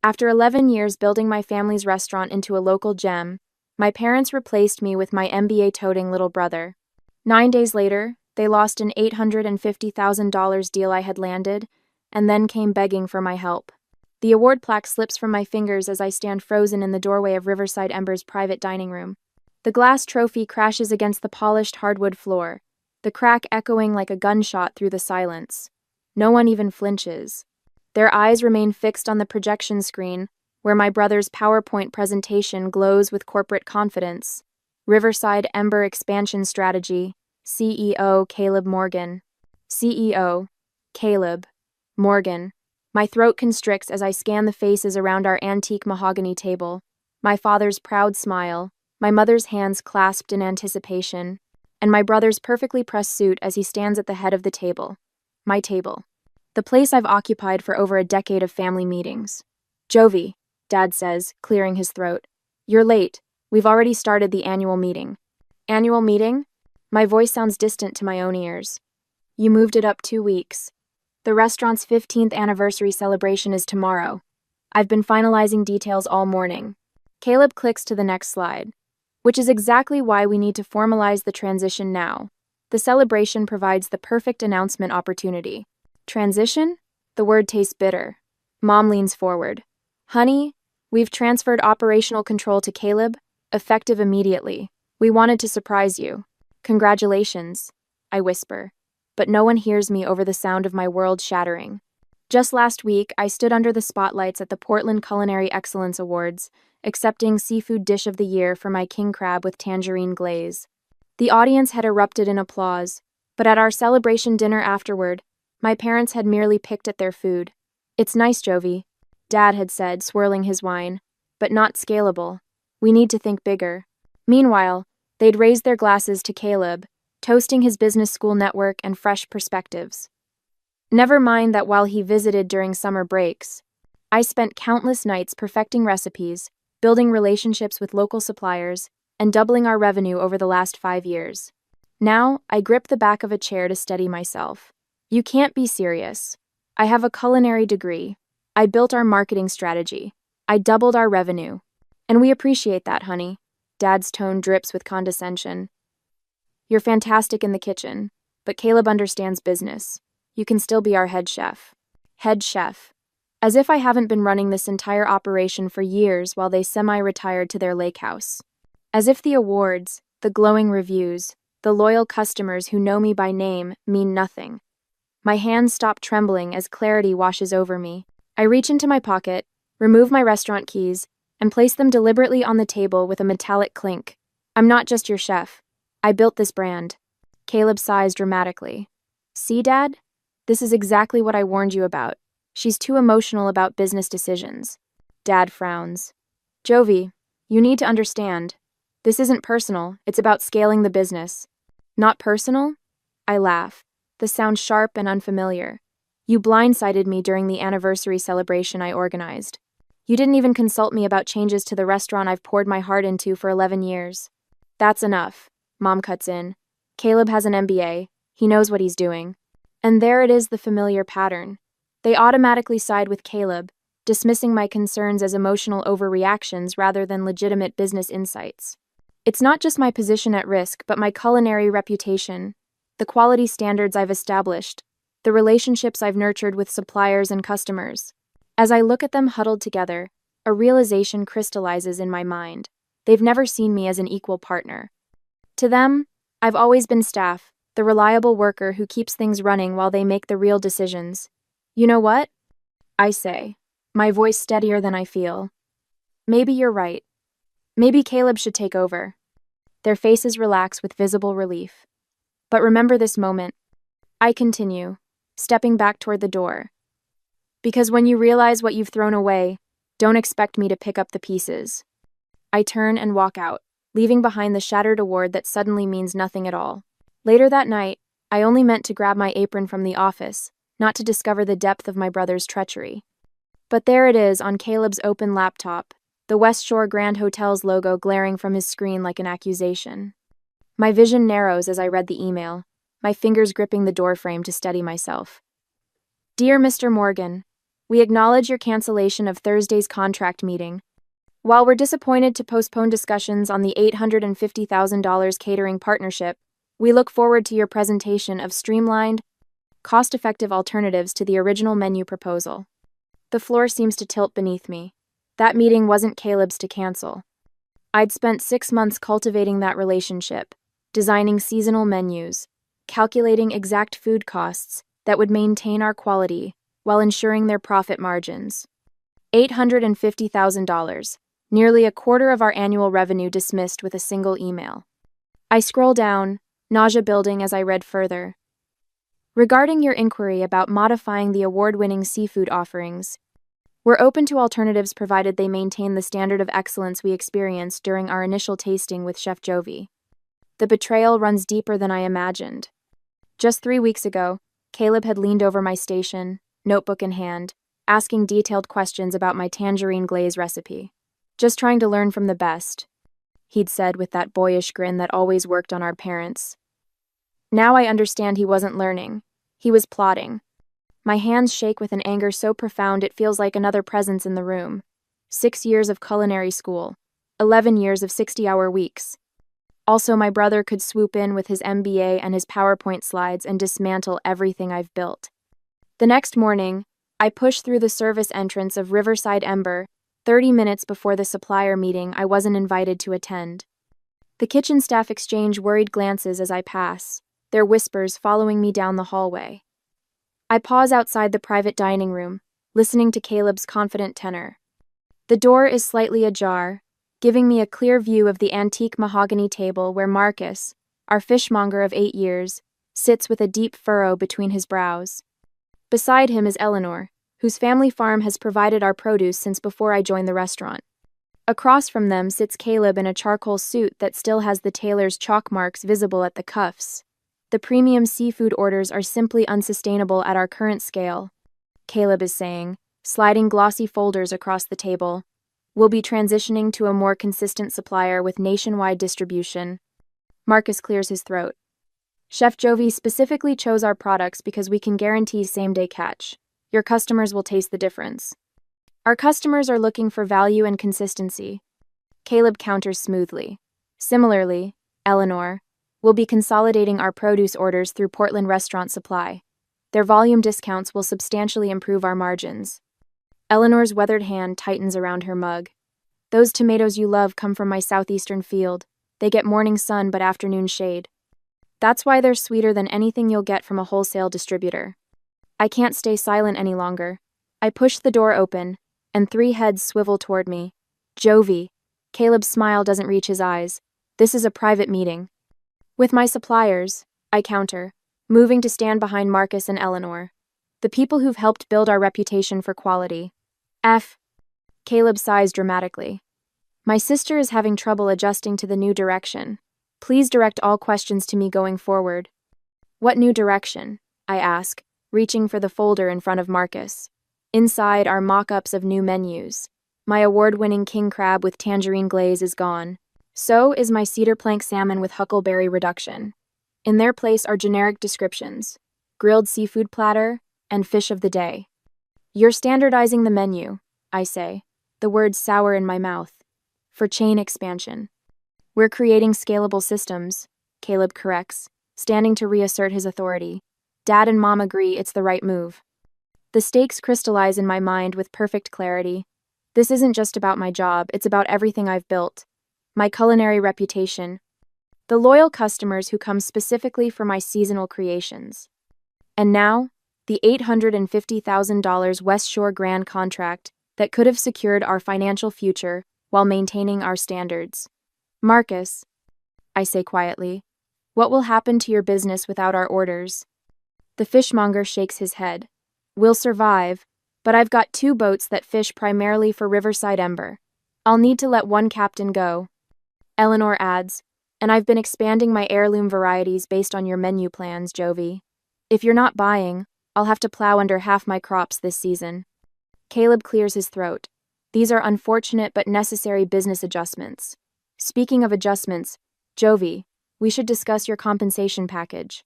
After 11 years building my family's restaurant into a local gem, my parents replaced me with my MBA-toting little brother. 9 days later, they lost an $850,000 deal I had landed, and then came begging for my help. The award plaque slips from my fingers as I stand frozen in the doorway of Riverside Ember's private dining room. The glass trophy crashes against the polished hardwood floor, the crack echoing like a gunshot through the silence. No one even flinches. Their eyes remain fixed on the projection screen, where my brother's PowerPoint presentation glows with corporate confidence. Riverside Ember Expansion Strategy, CEO Caleb Morgan. CEO Caleb Morgan. My throat constricts as I scan the faces around our antique mahogany table. My father's proud smile, my mother's hands clasped in anticipation, and my brother's perfectly pressed suit as he stands at the head of the table. My table. The place I've occupied for over a decade of family meetings. Jovie, Dad says, clearing his throat. You're late. We've already started the annual meeting. Annual meeting? My voice sounds distant to my own ears. You moved it up 2 weeks. The restaurant's 15th anniversary celebration is tomorrow. I've been finalizing details all morning. Caleb clicks to the next slide, which is exactly why we need to formalize the transition now. The celebration provides the perfect announcement opportunity. Transition? The word tastes bitter. Mom leans forward. Honey, we've transferred operational control to Caleb, effective immediately. We wanted to surprise you. Congratulations, I whisper, but no one hears me over the sound of my world shattering. Just last week, I stood under the spotlights at the Portland Culinary Excellence Awards, accepting Seafood Dish of the Year for my king crab with tangerine glaze. The audience had erupted in applause, but at our celebration dinner afterward, my parents had merely picked at their food. It's nice, Jovie, Dad had said, swirling his wine, but not scalable. We need to think bigger. Meanwhile, they'd raised their glasses to Caleb, toasting his business school network and fresh perspectives. Never mind that while he visited during summer breaks, I spent countless nights perfecting recipes, building relationships with local suppliers, and doubling our revenue over the last 5 years. Now, I grip the back of a chair to steady myself. You can't be serious. I have a culinary degree. I built our marketing strategy. I doubled our revenue. And we appreciate that, honey. Dad's tone drips with condescension. You're fantastic in the kitchen, but Caleb understands business. You can still be our head chef. Head chef. As if I haven't been running this entire operation for years while they semi-retired to their lake house. As if the awards, the glowing reviews, the loyal customers who know me by name mean nothing. My hands stop trembling as clarity washes over me. I reach into my pocket, remove my restaurant keys, and place them deliberately on the table with a metallic clink. I'm not just your chef. I built this brand. Caleb sighs dramatically. See, Dad? This is exactly what I warned you about. She's too emotional about business decisions. Dad frowns. Jovie, you need to understand. This isn't personal, it's about scaling the business. Not personal? I laugh. The sound sharp and unfamiliar. You blindsided me during the anniversary celebration I organized. You didn't even consult me about changes to the restaurant I've poured my heart into for 11 years. That's enough, Mom cuts in. Caleb has an MBA. He knows what he's doing. And there it is, the familiar pattern. They automatically side with Caleb, dismissing my concerns as emotional overreactions rather than legitimate business insights. It's not just my position at risk, but my culinary reputation, the quality standards I've established, the relationships I've nurtured with suppliers and customers. As I look at them huddled together, a realization crystallizes in my mind. They've never seen me as an equal partner. To them, I've always been staff, the reliable worker who keeps things running while they make the real decisions. You know what? I say, my voice steadier than I feel. Maybe you're right. Maybe Caleb should take over. Their faces relax with visible relief. But remember this moment. I continue, stepping back toward the door. Because when you realize what you've thrown away, don't expect me to pick up the pieces. I turn and walk out, leaving behind the shattered award that suddenly means nothing at all. Later that night, I only meant to grab my apron from the office, not to discover the depth of my brother's treachery. But there it is on Caleb's open laptop, the West Shore Grand Hotel's logo glaring from his screen like an accusation. My vision narrows as I read the email, my fingers gripping the doorframe to steady myself. Dear Mr. Morgan, We acknowledge your cancellation of Thursday's contract meeting. While we're disappointed to postpone discussions on the $850,000 catering partnership, we look forward to your presentation of streamlined, cost-effective alternatives to the original menu proposal. The floor seems to tilt beneath me. That meeting wasn't Caleb's to cancel. I'd spent 6 months cultivating that relationship, designing seasonal menus, calculating exact food costs that would maintain our quality while ensuring their profit margins. $850,000, nearly a quarter of our annual revenue dismissed with a single email. I scroll down, nausea building as I read further. Regarding your inquiry about modifying the award-winning seafood offerings, we're open to alternatives provided they maintain the standard of excellence we experienced during our initial tasting with Chef Jovie. The betrayal runs deeper than I imagined. Just 3 weeks ago, Caleb had leaned over my station, notebook in hand, asking detailed questions about my tangerine glaze recipe. "Just trying to learn from the best," he'd said with that boyish grin that always worked on our parents. Now I understand he wasn't learning. He was plotting. My hands shake with an anger so profound it feels like another presence in the room. 6 years of culinary school, 11 years of 60-hour weeks. Also, my brother could swoop in with his MBA and his PowerPoint slides and dismantle everything I've built. The next morning, I pushed through the service entrance of Riverside Ember, 30 minutes before the supplier meeting I wasn't invited to attend. The kitchen staff exchange worried glances as I pass, their whispers following me down the hallway. I pause outside the private dining room, listening to Caleb's confident tenor. The door is slightly ajar, giving me a clear view of the antique mahogany table where Marcus, our fishmonger of 8 years, sits with a deep furrow between his brows. Beside him is Eleanor, whose family farm has provided our produce since before I joined the restaurant. Across from them sits Caleb in a charcoal suit that still has the tailor's chalk marks visible at the cuffs. The premium seafood orders are simply unsustainable at our current scale, Caleb is saying, sliding glossy folders across the table. We'll be transitioning to a more consistent supplier with nationwide distribution. Marcus clears his throat. Chef Jovie specifically chose our products because we can guarantee same-day catch. Your customers will taste the difference. Our customers are looking for value and consistency. Caleb counters smoothly. Similarly, Eleanor, we'll be consolidating our produce orders through Portland Restaurant Supply. Their volume discounts will substantially improve our margins. Eleanor's weathered hand tightens around her mug. Those tomatoes you love come from my southeastern field. They get morning sun but afternoon shade. That's why they're sweeter than anything you'll get from a wholesale distributor. I can't stay silent any longer. I push the door open, and 3 heads swivel toward me. Jovie. Caleb's smile doesn't reach his eyes. This is a private meeting. With my suppliers, I counter, moving to stand behind Marcus and Eleanor. The people who've helped build our reputation for quality. Caleb sighs dramatically. My sister is having trouble adjusting to the new direction. Please direct all questions to me going forward. What new direction? I ask, reaching for the folder in front of Marcus. Inside are mock-ups of new menus. My award-winning king crab with tangerine glaze is gone. So is my cedar plank salmon with huckleberry reduction. In their place are generic descriptions: grilled seafood platter and fish of the day. You're standardizing the menu, I say, the words sour in my mouth, for chain expansion. We're creating scalable systems, Caleb corrects, standing to reassert his authority. Dad and Mom agree it's the right move. The stakes crystallize in my mind with perfect clarity. This isn't just about my job, it's about everything I've built. My culinary reputation. The loyal customers who come specifically for my seasonal creations. And now, the $850,000 West Shore Grand contract that could have secured our financial future while maintaining our standards. Marcus, I say quietly, what will happen to your business without our orders? The fishmonger shakes his head. We'll survive, but I've got 2 boats that fish primarily for Riverside Ember. I'll need to let 1 captain go. Eleanor adds, and I've been expanding my heirloom varieties based on your menu plans, Jovie. If you're not buying, I'll have to plow under half my crops this season. Caleb clears his throat. These are unfortunate but necessary business adjustments. Speaking of adjustments, Jovie, we should discuss your compensation package.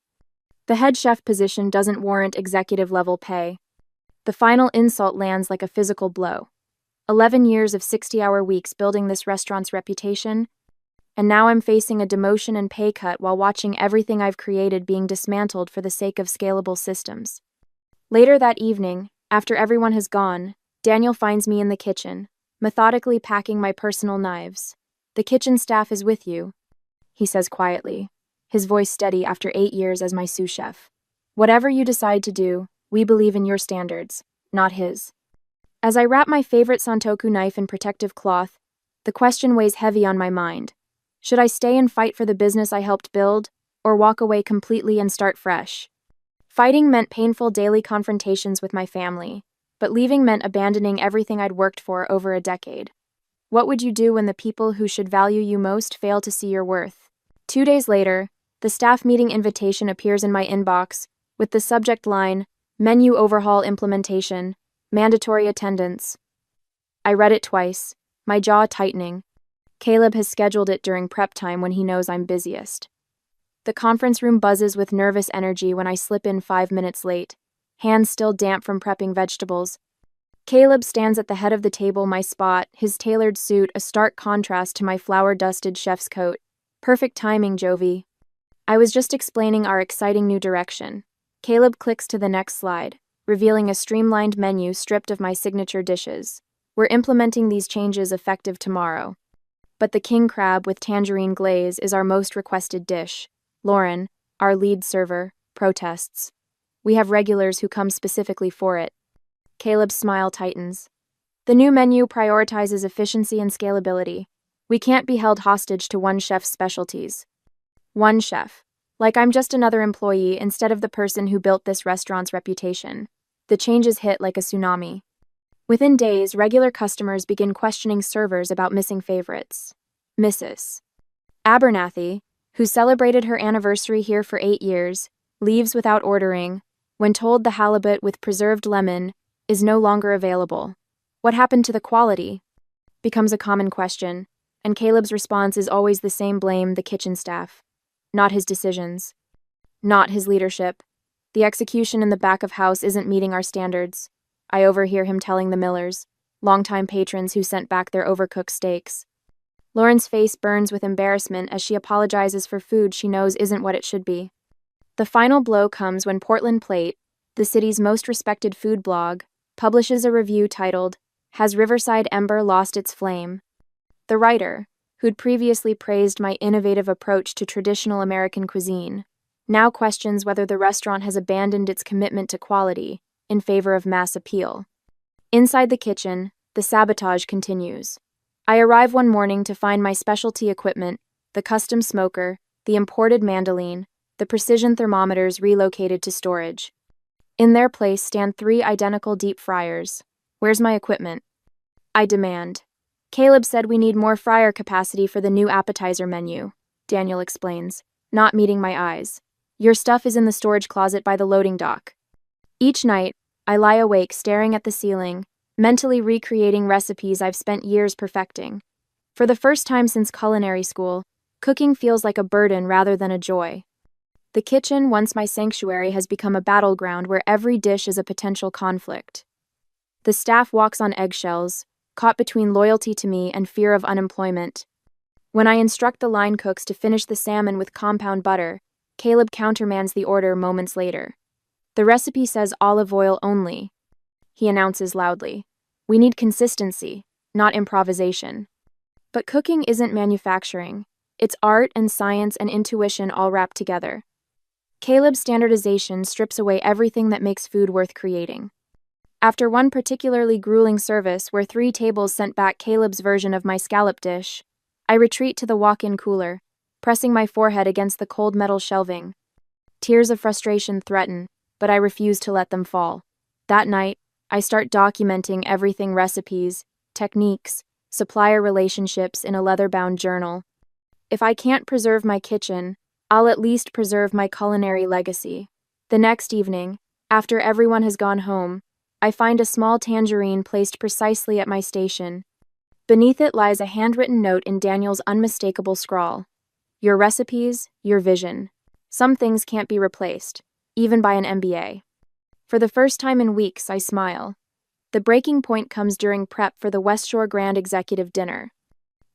The head chef position doesn't warrant executive-level pay. The final insult lands like a physical blow. 11 years of 60-hour weeks building this restaurant's reputation, and now I'm facing a demotion and pay cut while watching everything I've created being dismantled for the sake of scalable systems. Later that evening, after everyone has gone, Daniel finds me in the kitchen, methodically packing my personal knives. "The kitchen staff is with you," he says quietly, his voice steady after 8 years as my sous chef. "Whatever you decide to do, we believe in your standards, not his." As I wrap my favorite santoku knife in protective cloth, the question weighs heavy on my mind. Should I stay and fight for the business I helped build, or walk away completely and start fresh? Fighting meant painful daily confrontations with my family, but leaving meant abandoning everything I'd worked for over a decade. What would you do when the people who should value you most fail to see your worth? 2 days later, the staff meeting invitation appears in my inbox with the subject line, "Menu Overhaul Implementation, Mandatory Attendance." I read it twice, my jaw tightening. Caleb has scheduled it during prep time when he knows I'm busiest. The conference room buzzes with nervous energy when I slip in 5 minutes late, hands still damp from prepping vegetables. Caleb stands at the head of the table, my spot, his tailored suit a stark contrast to my flour-dusted chef's coat. "Perfect timing, Jovie. I was just explaining our exciting new direction." Caleb clicks to the next slide, revealing a streamlined menu stripped of my signature dishes. "We're implementing these changes effective tomorrow. But the king crab with tangerine glaze is our most requested dish." Lauren, our lead server, protests. "We have regulars who come specifically for it." Caleb's smile tightens. "The new menu prioritizes efficiency and scalability. We can't be held hostage to one chef's specialties." One chef. Like I'm just another employee instead of the person who built this restaurant's reputation. The changes hit like a tsunami. Within days, regular customers begin questioning servers about missing favorites. Mrs. Abernathy, who celebrated her anniversary here for 8 years, leaves without ordering when told the halibut with preserved lemon is no longer available. "What happened to the quality?" becomes a common question, and Caleb's response is always the same: blame the kitchen staff. Not his decisions. Not his leadership. The execution in the back of house isn't meeting our standards. I overhear him telling the Millers, longtime patrons who sent back their overcooked steaks. Lauren's face burns with embarrassment as she apologizes for food she knows isn't what it should be. The final blow comes when Portland Plate, the city's most respected food blog, publishes a review titled, "Has Riverside Ember Lost Its Flame?" The writer, who'd previously praised my innovative approach to traditional American cuisine, now questions whether the restaurant has abandoned its commitment to quality in favor of mass appeal. Inside the kitchen, the sabotage continues. I arrive one morning to find my specialty equipment, the custom smoker, the imported mandolin, the precision thermometers relocated to storage. In their place stand 3 identical deep fryers. "Where's my equipment?" I demand. "Caleb said we need more fryer capacity for the new appetizer menu," Daniel explains, not meeting my eyes. "Your stuff is in the storage closet by the loading dock." Each night, I lie awake staring at the ceiling, mentally recreating recipes I've spent years perfecting. For the first time since culinary school, cooking feels like a burden rather than a joy. The kitchen, once my sanctuary, has become a battleground where every dish is a potential conflict. The staff walks on eggshells, caught between loyalty to me and fear of unemployment. When I instruct the line cooks to finish the salmon with compound butter, Caleb countermands the order moments later. "The recipe says olive oil only," he announces loudly. "We need consistency, not improvisation." But cooking isn't manufacturing. It's art and science and intuition all wrapped together. Caleb's standardization strips away everything that makes food worth creating. After one particularly grueling service where 3 tables sent back Caleb's version of my scallop dish, I retreat to the walk-in cooler, pressing my forehead against the cold metal shelving. Tears of frustration threaten, but I refuse to let them fall. That night, I start documenting everything: recipes, techniques, supplier relationships in a leather-bound journal. If I can't preserve my kitchen, I'll at least preserve my culinary legacy. The next evening, after everyone has gone home, I find a small tangerine placed precisely at my station. Beneath it lies a handwritten note in Daniel's unmistakable scrawl. "Your recipes, your vision. Some things can't be replaced, even by an MBA." For the first time in weeks, I smile. The breaking point comes during prep for the West Shore Grand Executive Dinner.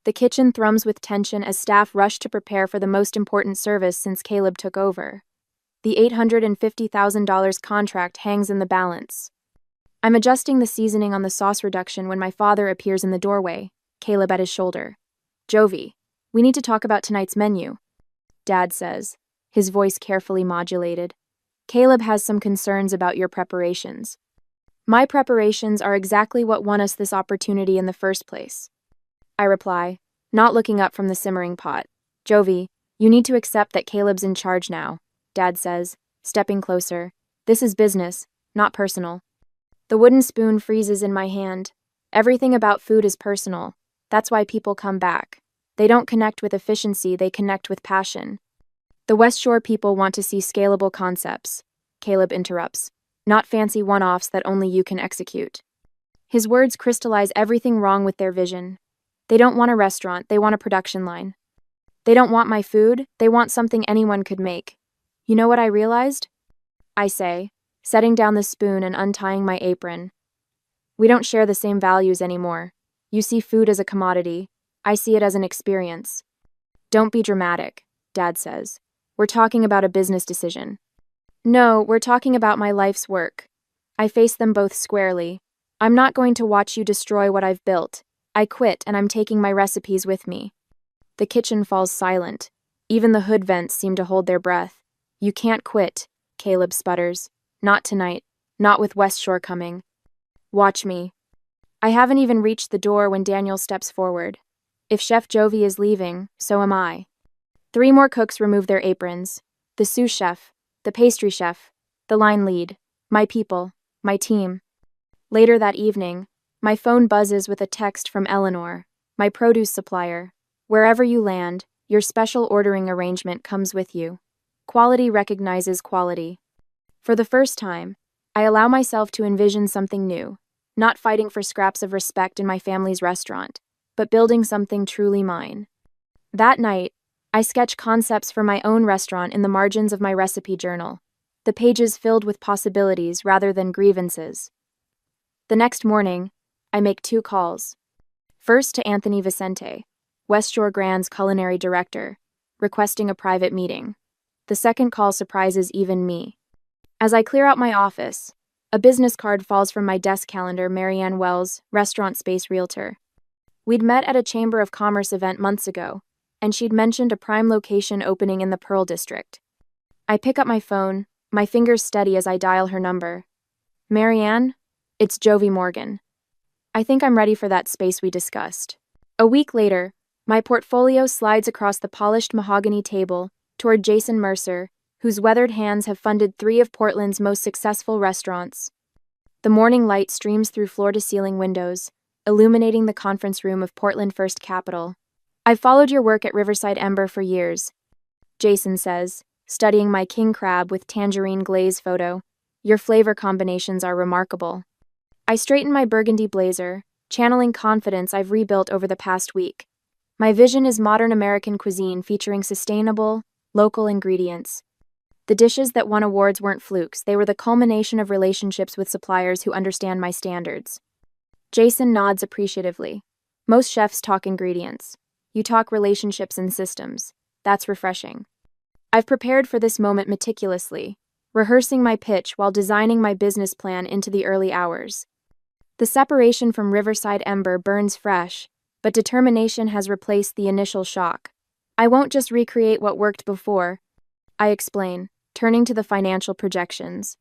The kitchen thrums with tension as staff rush to prepare for the most important service since Caleb took over. The $850,000 contract hangs in the balance. I'm adjusting the seasoning on the sauce reduction when my father appears in the doorway, Caleb at his shoulder. "Jovie, we need to talk about tonight's menu," Dad says, his voice carefully modulated. "Caleb has some concerns about your preparations." "My preparations are exactly what won us this opportunity in the first place," I reply, not looking up from the simmering pot. "Jovie, you need to accept that Caleb's in charge now," Dad says, stepping closer. "This is business, not personal." The wooden spoon freezes in my hand. Everything about food is personal. That's why people come back. They don't connect with efficiency, they connect with passion. "The West Shore people want to see scalable concepts," Caleb interrupts, "not fancy one-offs that only you can execute." His words crystallize everything wrong with their vision. They don't want a restaurant, they want a production line. They don't want my food, they want something anyone could make. "You know what I realized?" I say, setting down the spoon and untying my apron. "We don't share the same values anymore. You see food as a commodity. I see it as an experience." "Don't be dramatic," Dad says. "We're talking about a business decision." "No, we're talking about my life's work." I face them both squarely. "I'm not going to watch you destroy what I've built. I quit and I'm taking my recipes with me." The kitchen falls silent. Even the hood vents seem to hold their breath. "You can't quit," Caleb sputters. "Not tonight. Not with West Shore coming." "Watch me." I haven't even reached the door when Daniel steps forward. If Chef Jovie is leaving, so am I. 3 more cooks remove their aprons. The sous chef, the pastry chef, the line lead, my people, my team. Later that evening, my phone buzzes with a text from Eleanor, my produce supplier. "Wherever you land, your special ordering arrangement comes with you. Quality recognizes quality." For the first time, I allow myself to envision something new, not fighting for scraps of respect in my family's restaurant, but building something truly mine. That night, I sketch concepts for my own restaurant in the margins of my recipe journal, the pages filled with possibilities rather than grievances. The next morning, I make 2 calls. First to Anthony Vicente, West Shore Grand's culinary director, requesting a private meeting. The second call surprises even me. As I clear out my office, a business card falls from my desk calendar. Marianne Wells, restaurant space realtor. We'd met at a Chamber of Commerce event months ago, and she'd mentioned a prime location opening in the Pearl District. I pick up my phone, my fingers steady as I dial her number. "Marianne, it's Jovie Morgan. I think I'm ready for that space we discussed." A week later, my portfolio slides across the polished mahogany table toward Jason Mercer, whose weathered hands have funded 3 of Portland's most successful restaurants. The morning light streams through floor-to-ceiling windows, illuminating the conference room of Portland First Capital. "I've followed your work at Riverside Ember for years," Jason says, studying my king crab with tangerine glaze photo. "Your flavor combinations are remarkable." I straighten my burgundy blazer, channeling confidence I've rebuilt over the past week. My vision is modern American cuisine featuring sustainable, local ingredients. The dishes that won awards weren't flukes, they were the culmination of relationships with suppliers who understand my standards. Jason nods appreciatively. "Most chefs talk ingredients. You talk relationships and systems. That's refreshing." I've prepared for this moment meticulously, rehearsing my pitch while designing my business plan into the early hours. The separation from Riverside Ember burns fresh, but determination has replaced the initial shock. "I won't just recreate what worked before," I explain, turning to the financial projections.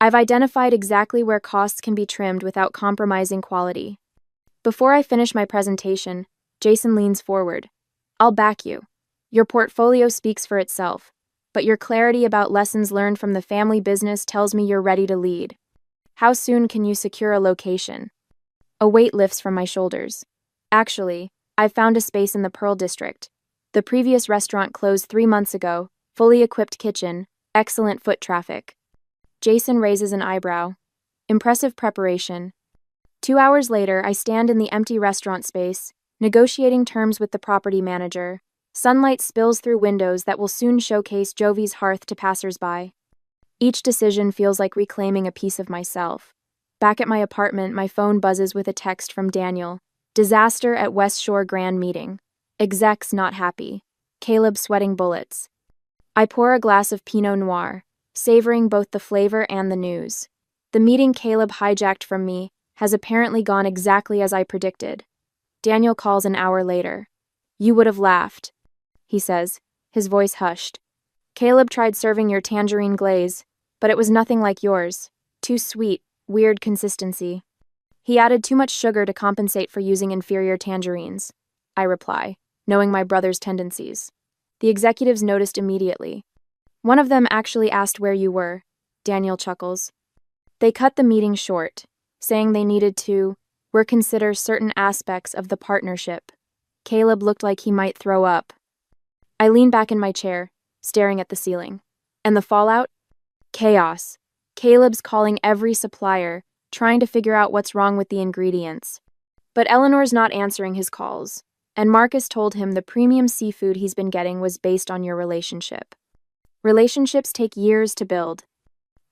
"I've identified exactly where costs can be trimmed without compromising quality." Before I finish my presentation, Jason leans forward. "I'll back you. Your portfolio speaks for itself, but your clarity about lessons learned from the family business tells me you're ready to lead. How soon can you secure a location?" A weight lifts from my shoulders. "Actually, I've found a space in the Pearl District. The previous restaurant closed 3 months ago, fully equipped kitchen, excellent foot traffic." Jason raises an eyebrow. Impressive preparation. 2 hours later, I stand in the empty restaurant space, negotiating terms with the property manager. Sunlight spills through windows that will soon showcase Jovie's hearth to passersby. Each decision feels like reclaiming a piece of myself. Back at my apartment, my phone buzzes with a text from Daniel. Disaster at West Shore Grand Meeting. Execs not happy. Caleb sweating bullets. I pour a glass of Pinot Noir, savoring both the flavor and the news. The meeting Caleb hijacked from me has apparently gone exactly as I predicted. Daniel calls an hour later. You would have laughed, he says, his voice hushed. Caleb tried serving your tangerine glaze, but it was nothing like yours. Too sweet, weird consistency. He added too much sugar to compensate for using inferior tangerines, I reply, knowing my brother's tendencies. The executives noticed immediately. One of them actually asked where you were, Daniel chuckles. They cut the meeting short, saying they needed to reconsider certain aspects of the partnership. Caleb looked like he might throw up. I lean back in my chair, staring at the ceiling. And the fallout? Chaos. Caleb's calling every supplier, trying to figure out what's wrong with the ingredients. But Eleanor's not answering his calls, and Marcus told him the premium seafood he's been getting was based on your relationship. Relationships take years to build.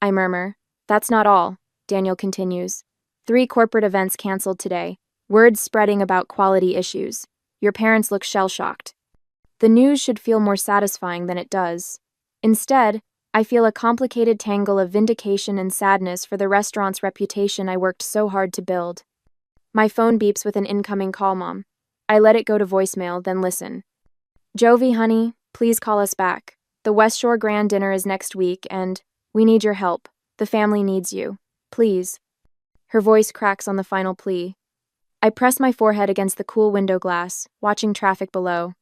I murmur. That's not all, Daniel continues. 3 corporate events canceled today. Words spreading about quality issues. Your parents look shell-shocked. The news should feel more satisfying than it does. Instead, I feel a complicated tangle of vindication and sadness for the restaurant's reputation I worked so hard to build. My phone beeps with an incoming call, Mom. I let it go to voicemail, then listen. Jovie, honey, please call us back. The West Shore Grand Dinner is next week, and we need your help. The family needs you. Please. Her voice cracks on the final plea. I press my forehead against the cool window glass, watching traffic below.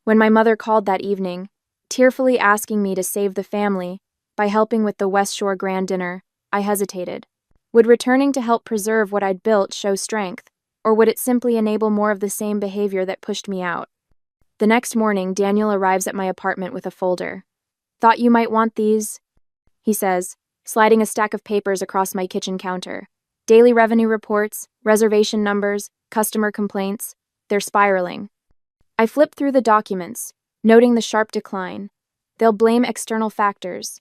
When my mother called that evening, tearfully asking me to save the family by helping with the West Shore Grand Dinner, I hesitated. Would returning to help preserve what I'd built show strength, or would it simply enable more of the same behavior that pushed me out? The next morning, Daniel arrives at my apartment with a folder. Thought you might want these, he says, sliding a stack of papers across my kitchen counter. Daily revenue reports, reservation numbers, customer complaints, they're spiraling. I flip through the documents, noting the sharp decline. They'll blame external factors.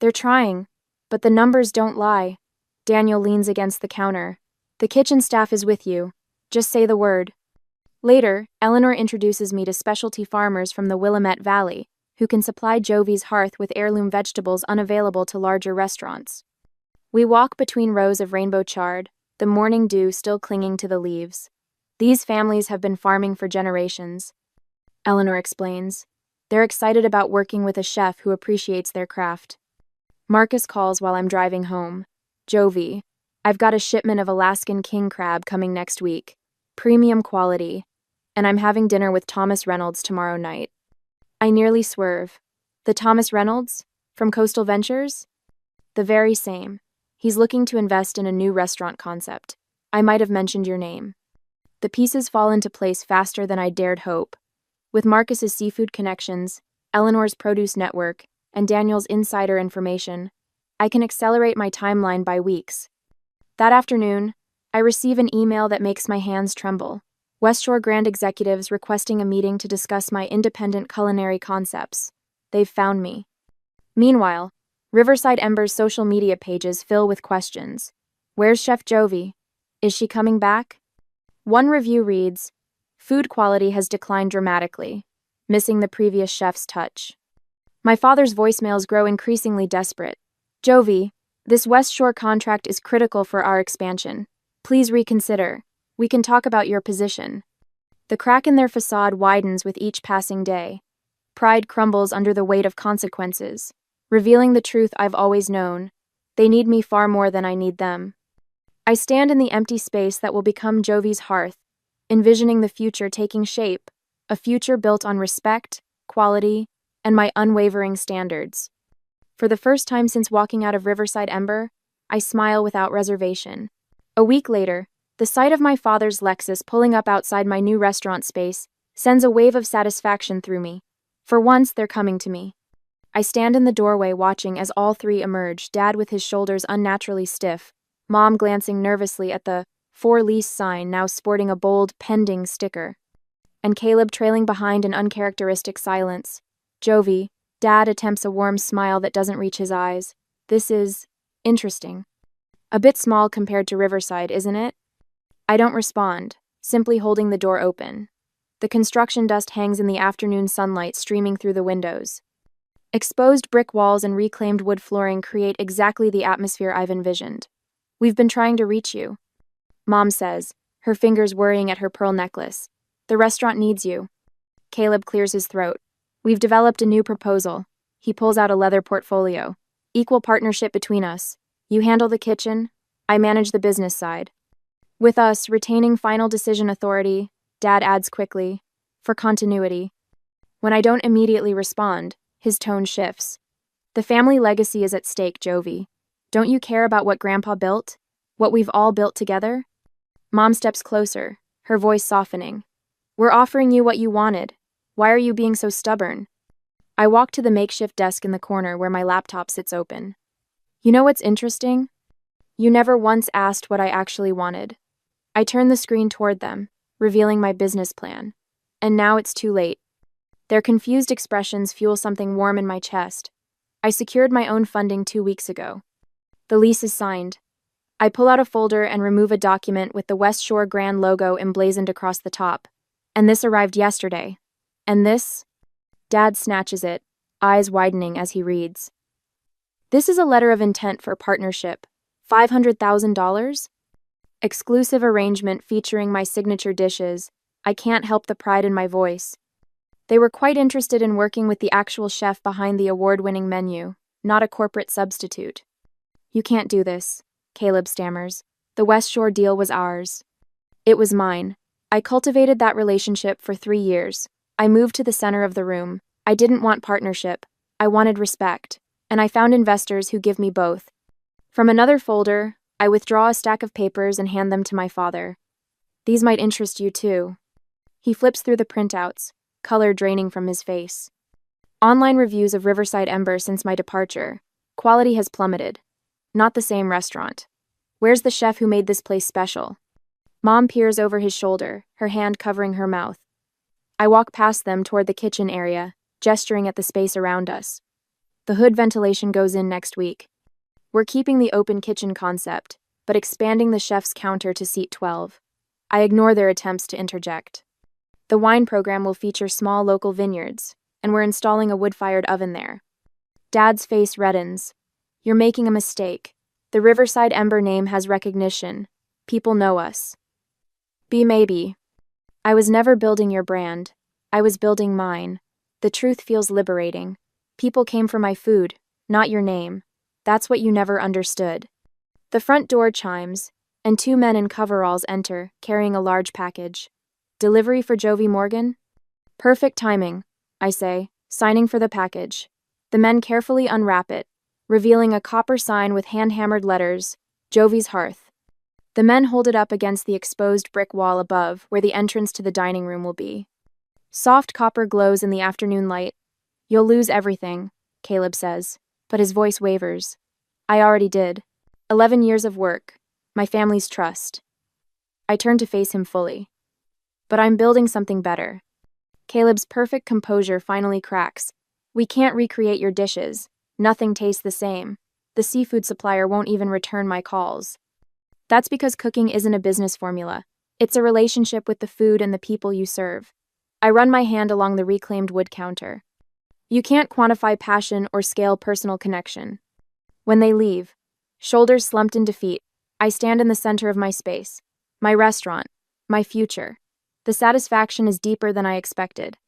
They're trying, but the numbers don't lie. Daniel leans against the counter. The kitchen staff is with you. Just say the word. Later, Eleanor introduces me to specialty farmers from the Willamette Valley, who can supply Jovie's hearth with heirloom vegetables unavailable to larger restaurants. We walk between rows of rainbow chard, the morning dew still clinging to the leaves. These families have been farming for generations, Eleanor explains. They're excited about working with a chef who appreciates their craft. Marcus calls while I'm driving home. Jovie, I've got a shipment of Alaskan king crab coming next week. Premium quality. And I'm having dinner with Thomas Reynolds tomorrow night. I nearly swerve. The Thomas Reynolds? From Coastal Ventures? The very same. He's looking to invest in a new restaurant concept. I might have mentioned your name. The pieces fall into place faster than I dared hope. With Marcus's seafood connections, Eleanor's produce network, and Daniel's insider information, I can accelerate my timeline by weeks. That afternoon, I receive an email that makes my hands tremble. West Shore Grand executives requesting a meeting to discuss my independent culinary concepts. They've found me. Meanwhile, Riverside Ember's social media pages fill with questions. Where's Chef Jovie? Is she coming back? One review reads, food quality has declined dramatically, missing the previous chef's touch. My father's voicemails grow increasingly desperate. Jovie, this West Shore contract is critical for our expansion. Please reconsider. We can talk about your position. The crack in their facade widens with each passing day. Pride crumbles under the weight of consequences, revealing the truth I've always known. They need me far more than I need them. I stand in the empty space that will become Jovie's hearth, envisioning the future taking shape, a future built on respect, quality, and my unwavering standards. For the first time since walking out of Riverside Ember, I smile without reservation. A week later, the sight of my father's Lexus pulling up outside my new restaurant space sends a wave of satisfaction through me. For once, they're coming to me. I stand in the doorway watching as all 3 emerge, Dad with his shoulders unnaturally stiff, Mom glancing nervously at the for lease sign now sporting a bold pending sticker, and Caleb trailing behind in uncharacteristic silence. Jovie, Dad attempts a warm smile that doesn't reach his eyes. This is interesting. A bit small compared to Riverside, isn't it? I don't respond, simply holding the door open. The construction dust hangs in the afternoon sunlight streaming through the windows. Exposed brick walls and reclaimed wood flooring create exactly the atmosphere I've envisioned. We've been trying to reach you, Mom says, her fingers worrying at her pearl necklace. The restaurant needs you. Caleb clears his throat. We've developed a new proposal. He pulls out a leather portfolio. Equal partnership between us. You handle the kitchen, I manage the business side. With us retaining final decision authority, Dad adds quickly, for continuity. When I don't immediately respond, his tone shifts. The family legacy is at stake, Jovie. Don't you care about what Grandpa built? What we've all built together? Mom steps closer, her voice softening. We're offering you what you wanted. Why are you being so stubborn? I walk to the makeshift desk in the corner where my laptop sits open. You know what's interesting? You never once asked what I actually wanted. I turn the screen toward them, revealing my business plan. And now it's too late. Their confused expressions fuel something warm in my chest. I secured my own funding 2 weeks ago. The lease is signed. I pull out a folder and remove a document with the West Shore Grand logo emblazoned across the top. And this arrived yesterday. And this? Dad snatches it, eyes widening as he reads. This is a letter of intent for partnership. $500,000? Exclusive arrangement featuring my signature dishes. I can't help the pride in my voice. They were quite interested in working with the actual chef behind the award-winning menu, not a corporate substitute. You can't do this, Caleb stammers. The West Shore deal was ours. It was mine. I cultivated that relationship for 3 years. I moved to the center of the room. I didn't want partnership. I wanted respect. And I found investors who give me both. From another folder, I withdraw a stack of papers and hand them to my father. These might interest you too. He flips through the printouts, color draining from his face. Online reviews of Riverside Ember since my departure. Quality has plummeted. Not the same restaurant. Where's the chef who made this place special? Mom peers over his shoulder, her hand covering her mouth. I walk past them toward the kitchen area, gesturing at the space around us. The hood ventilation goes in next week. We're keeping the open kitchen concept, but expanding the chef's counter to seat 12. I ignore their attempts to interject. The wine program will feature small local vineyards, and we're installing a wood-fired oven there. Dad's face reddens. You're making a mistake. The Riverside Ember name has recognition. People know us. Maybe. I was never building your brand. I was building mine. The truth feels liberating. People came for my food, not your name. That's what you never understood. The front door chimes, and 2 men in coveralls enter, carrying a large package. Delivery for Jovie Morgan? Perfect timing, I say, signing for the package. The men carefully unwrap it, revealing a copper sign with hand-hammered letters, Jovie's Hearth. The men hold it up against the exposed brick wall above, where the entrance to the dining room will be. Soft copper glows in the afternoon light. You'll lose everything, Caleb says, but his voice wavers. I already did. 11 years of work, my family's trust. I turn to face him fully. But I'm building something better. Caleb's perfect composure finally cracks. We can't recreate your dishes. Nothing tastes the same. The seafood supplier won't even return my calls. That's because cooking isn't a business formula. It's a relationship with the food and the people you serve. I run my hand along the reclaimed wood counter. You can't quantify passion or scale personal connection. When they leave, shoulders slumped in defeat, I stand in the center of my space. My restaurant. My future. The satisfaction is deeper than I expected.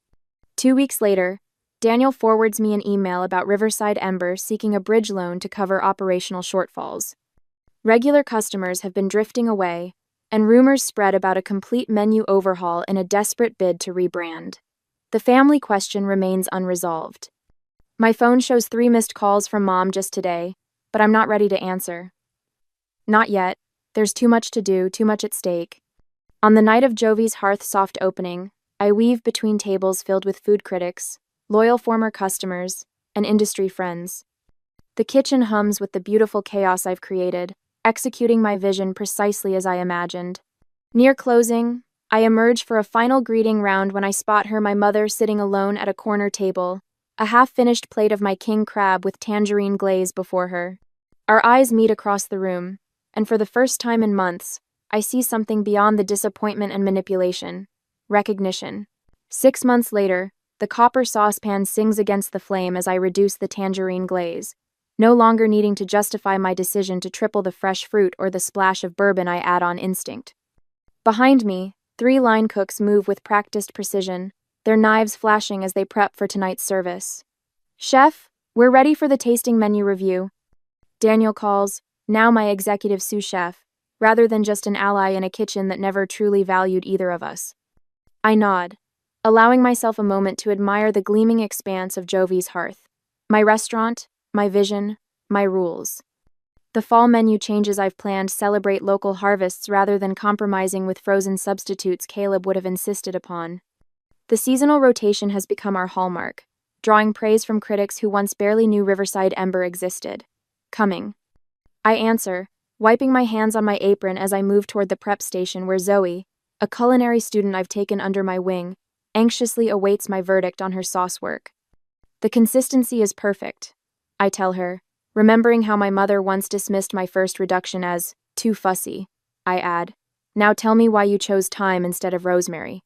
2 weeks later, Daniel forwards me an email about Riverside Ember seeking a bridge loan to cover operational shortfalls. Regular customers have been drifting away, and rumors spread about a complete menu overhaul in a desperate bid to rebrand. The family question remains unresolved. My phone shows 3 missed calls from Mom just today, but I'm not ready to answer. Not yet. There's too much to do, too much at stake. On the night of Jovie's Hearth soft opening, I weave between tables filled with food critics, loyal former customers, and industry friends. The kitchen hums with the beautiful chaos I've created, executing my vision precisely as I imagined. Near closing, I emerge for a final greeting round when I spot her, my mother, sitting alone at a corner table, a half-finished plate of my king crab with tangerine glaze before her. Our eyes meet across the room, and for the first time in months, I see something beyond the disappointment and manipulation. Recognition. 6 months later, the copper saucepan sings against the flame as I reduce the tangerine glaze, no longer needing to justify my decision to triple the fresh fruit or the splash of bourbon I add on instinct. Behind me, 3 line cooks move with practiced precision, their knives flashing as they prep for tonight's service. "Chef, we're ready for the tasting menu review," Daniel calls, now my executive sous chef, rather than just an ally in a kitchen that never truly valued either of us. I nod, allowing myself a moment to admire the gleaming expanse of Jovie's hearth. My restaurant, my vision, my rules. The fall menu changes I've planned celebrate local harvests rather than compromising with frozen substitutes Caleb would have insisted upon. The seasonal rotation has become our hallmark, drawing praise from critics who once barely knew Riverside Ember existed. Coming. I answer, wiping my hands on my apron as I move toward the prep station where Zoe, a culinary student I've taken under my wing, anxiously awaits my verdict on her sauce work. "The consistency is perfect," I tell her, remembering how my mother once dismissed my first reduction as too fussy. I add, "Now tell me why you chose thyme instead of rosemary."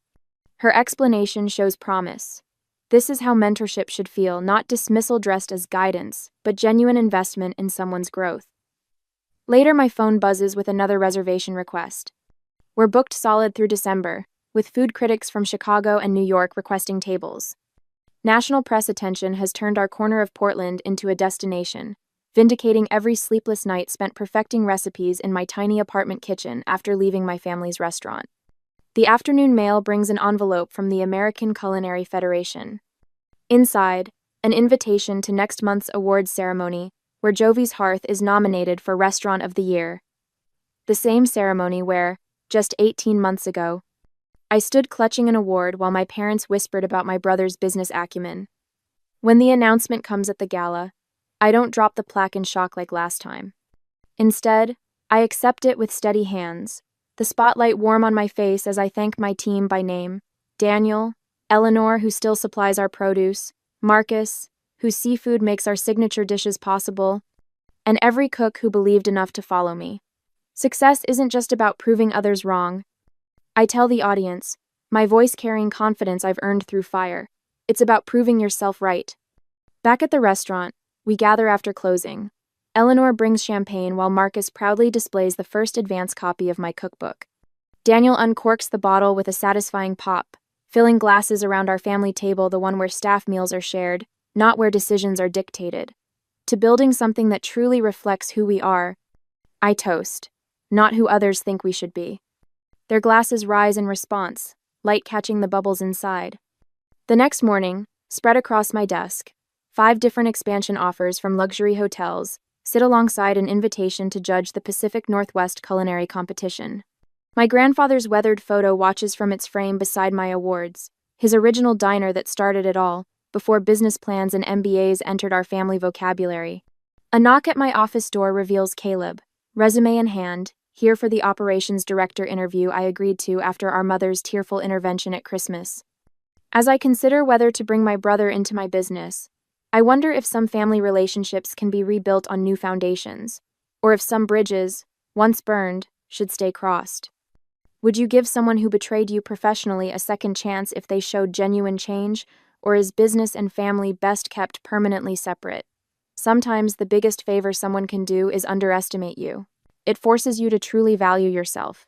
Her explanation shows promise. This is how mentorship should feel, not dismissal dressed as guidance, but genuine investment in someone's growth. Later, my phone buzzes with another reservation request. We're booked solid through December, with food critics from Chicago and New York requesting tables. National press attention has turned our corner of Portland into a destination, vindicating every sleepless night spent perfecting recipes in my tiny apartment kitchen after leaving my family's restaurant. The afternoon mail brings an envelope from the American Culinary Federation. Inside, an invitation to next month's awards ceremony, where Jovie's Hearth is nominated for Restaurant of the Year. The same ceremony where, just 18 months ago, I stood clutching an award while my parents whispered about my brother's business acumen. When the announcement comes at the gala, I don't drop the plaque in shock like last time. Instead, I accept it with steady hands, the spotlight warm on my face as I thank my team by name: Daniel, Eleanor, who still supplies our produce, Marcus, whose seafood makes our signature dishes possible, and every cook who believed enough to follow me. Success isn't just about proving others wrong. I tell the audience, my voice carrying confidence I've earned through fire. It's about proving yourself right. Back at the restaurant, we gather after closing. Eleanor brings champagne while Marcus proudly displays the first advance copy of my cookbook. Daniel uncorks the bottle with a satisfying pop, filling glasses around our family table, the one where staff meals are shared, not where decisions are dictated. To building something that truly reflects who we are, I toast, not who others think we should be. Their glasses rise in response, light catching the bubbles inside. The next morning, spread across my desk, 5 different expansion offers from luxury hotels sit alongside an invitation to judge the Pacific Northwest culinary competition. My grandfather's weathered photo watches from its frame beside my awards, his original diner that started it all, before business plans and MBAs entered our family vocabulary. A knock at my office door reveals Caleb, resume in hand, here for the operations director interview I agreed to after our mother's tearful intervention at Christmas. As I consider whether to bring my brother into my business, I wonder if some family relationships can be rebuilt on new foundations, or if some bridges, once burned, should stay crossed. Would you give someone who betrayed you professionally a second chance if they showed genuine change, or is business and family best kept permanently separate? Sometimes the biggest favor someone can do is underestimate you. It forces you to truly value yourself.